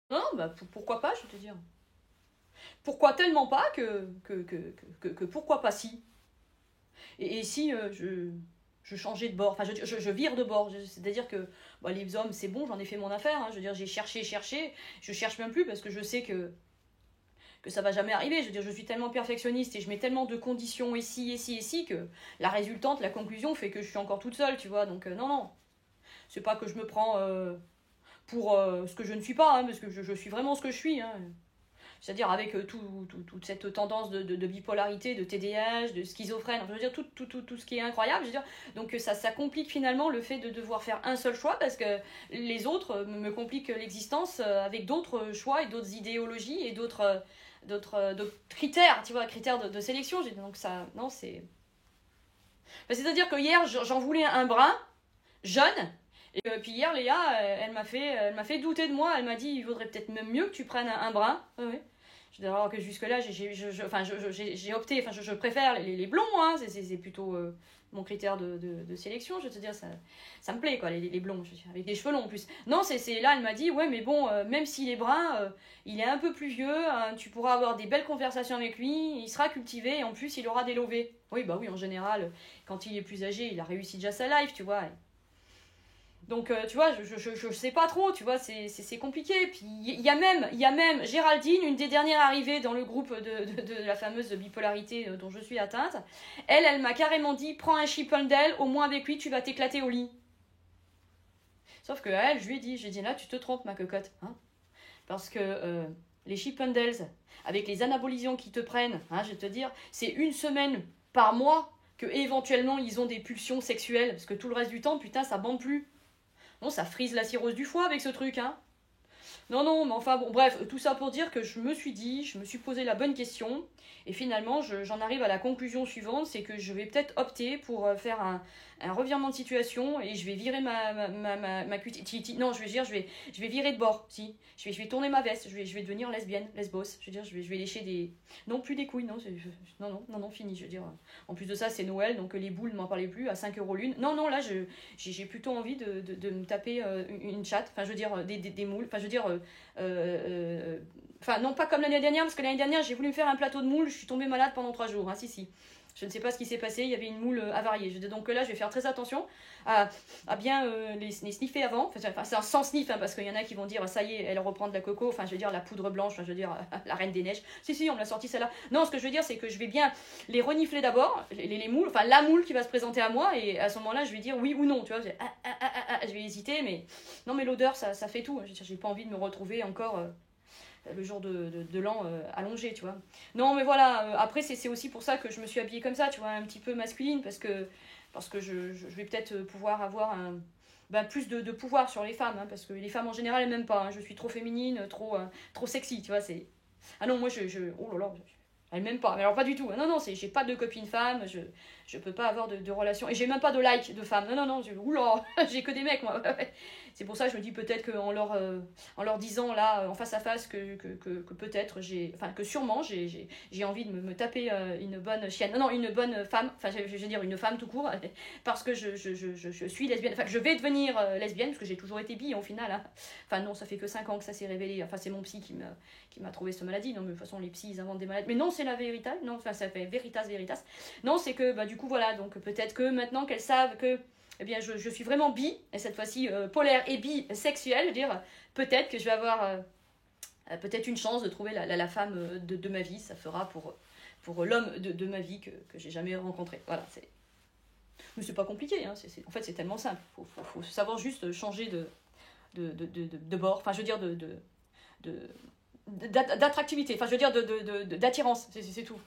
Non, bah pourquoi pas, je vais te dire. Pourquoi tellement pas que pourquoi pas si. Et si je changeais de bord, enfin je vire de bord, c'est-à-dire que bah, les hommes c'est bon, j'en ai fait mon affaire, hein, je veux dire j'ai cherché, je cherche même plus parce que je sais que ça va jamais arriver, je veux dire je suis tellement perfectionniste et je mets tellement de conditions ici que la résultante, la conclusion fait que je suis encore toute seule, tu vois, donc non non, c'est pas que je me prends pour ce que je ne suis pas, hein, parce que je suis vraiment ce que je suis, hein. C'est-à-dire avec toute cette tendance de bipolarité, de TDAH, de schizophrène, enfin, je veux dire tout ce qui est incroyable. Je veux dire, donc ça complique finalement le fait de devoir faire un seul choix parce que les autres me compliquent l'existence avec d'autres choix et d'autres idéologies et d'autres critères, tu vois, critères de sélection. Donc ça, non, c'est... Enfin, c'est-à-dire que hier, j'en voulais un brun, jeune, et puis hier, Léa, elle m'a fait douter de moi. Elle m'a dit, il vaudrait peut-être même mieux que tu prennes un brun. Oui, oui. Alors que jusque-là, j'ai opté, enfin, je préfère les blonds, hein, c'est plutôt mon critère de sélection, je veux te dire, ça me plaît, quoi, les blonds, avec des cheveux longs en plus. Non, là, elle m'a dit, ouais, mais bon, même s'il est brun, il est un peu plus vieux, hein, tu pourras avoir des belles conversations avec lui, il sera cultivé, et en plus, il aura des lovés. Oui, bah oui, en général, quand il est plus âgé, il a réussi déjà sa life, tu vois. Donc, tu vois, je sais pas trop, tu vois, c'est compliqué. Puis, il y a même Géraldine, une des dernières arrivées dans le groupe de la fameuse bipolarité dont je suis atteinte. Elle m'a carrément dit, prends un Chippendale, au moins avec lui, tu vas t'éclater au lit. Sauf que à elle, j'ai dit, là, tu te trompes, ma cocotte. Hein, parce que les Chippendales, avec les anabolisants qui te prennent, hein, je vais te dire, c'est une semaine par mois que éventuellement ils ont des pulsions sexuelles. Parce que tout le reste du temps, putain, ça bande plus. Non, ça frise la cirrhose du foie avec ce truc, hein. Non, non, mais enfin, bon, bref, tout ça pour dire que je me suis dit, je me suis posé la bonne question, et finalement, j'en arrive à la conclusion suivante, c'est que je vais peut-être opter pour faire un revirement de situation, et je vais virer ma non, je vais dire, je vais virer de bord, si. Je vais tourner ma veste, je vais devenir lesbienne, lesbos, je veux dire, je vais lécher des... Non, plus des couilles, non, non, non, non, non, fini, je veux dire. En plus de ça, c'est Noël, donc les boules, ne m'en parlez plus, à 5 € l'une. Non, non, là, j'ai plutôt envie de me taper une chatte, enfin, je veux dire, des moules, enfin, je veux dire... Enfin, non, pas comme l'année dernière, parce que l'année dernière, j'ai voulu me faire un plateau de moules, je suis tombée malade pendant 3 jours. Hein, si, si. Je ne sais pas ce qui s'est passé, il y avait une moule avariée. Donc là, je vais faire très attention à bien les sniffer avant. Enfin, c'est un sans sniff, hein, parce qu'il y en a qui vont dire, ça y est, elle reprend de la coco, enfin, je veux dire, la poudre blanche, enfin, je veux dire, la reine des neiges. Si, si, on me l'a sorti celle-là. Non, ce que je veux dire, c'est que je vais bien les renifler d'abord, les moules, enfin, la moule qui va se présenter à moi, et à ce moment-là, je vais dire oui ou non, tu vois. Je vais hésiter, mais non, mais l'odeur, ça fait tout. J'ai pas envie de me retrouver encore le jour de l'an allongé, tu vois. Non, mais voilà, après, c'est aussi pour ça que je me suis habillée comme ça, tu vois, un petit peu masculine, parce que je vais peut-être pouvoir avoir plus de pouvoir sur les femmes, hein, parce que les femmes en général, elles m'aiment pas. Hein, je suis trop féminine, trop sexy, tu vois. Ah non, moi, oh là là, elle m'aime pas. Mais alors, pas du tout. Non, non, j'ai pas de copine femme, je peux pas avoir de relation. Et j'ai même pas de like de femme. Non, non, non, oula, j'ai que des mecs, moi. C'est pour ça que je me dis peut-être qu'en leur disant là, en face à face, que peut-être enfin, que sûrement j'ai envie de me taper une bonne chienne. Non, non, une bonne femme. Enfin, je veux dire une femme tout court, parce que je suis lesbienne. Enfin, je vais devenir lesbienne, parce que j'ai toujours été bi, au final. Hein. Enfin, non, ça fait que 5 ans que ça s'est révélé. Enfin, c'est mon psy qui m'a trouvé cette maladie. Non, mais de toute façon, les psys, ils inventent des maladies. Mais non, c'est la vérité. Non, enfin, ça fait veritas. Non, c'est que, du coup, voilà. Donc, peut-être que maintenant qu'elles savent que eh bien, je suis vraiment bi, et cette fois-ci polaire et bisexuelle, je veux dire, peut-être que je vais avoir peut-être une chance de trouver la femme de ma vie, ça fera pour l'homme de ma vie que j'ai jamais rencontré. Voilà, mais c'est pas compliqué, hein, en fait c'est tellement simple, faut savoir juste changer de bord, enfin je veux dire d'attractivité, enfin je veux dire d'attirance, c'est tout.